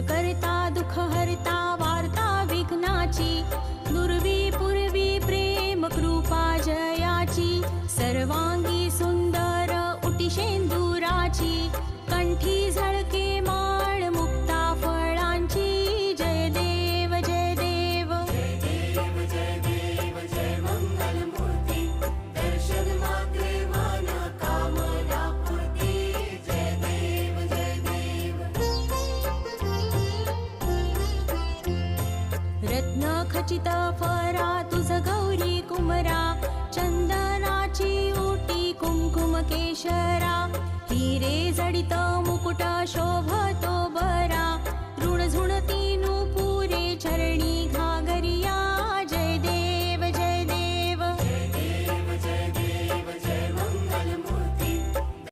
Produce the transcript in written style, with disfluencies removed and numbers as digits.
करता दुःख हरता वार्ता विघ्नाची, दुर्वी पूर्वी प्रेम कृपा जयाची, सर्वांगी सुंदर उटी शेंदुराची, कंठी झळके माळ मुक्ता फळांची, जय देव जय देव जय देव जय देव जय मंगल मूर्ती, दर्शन मात्रे मन कामना पूर्ती, जय देव जय देव. रत्न खचित फरा तुझ गौरी कुमरा, चंदनाची ओटी कुंकुम केशरा, हिरे जडित मुकुट शोभतो बरा, ऋण झुणती नुपुरे चरणी घा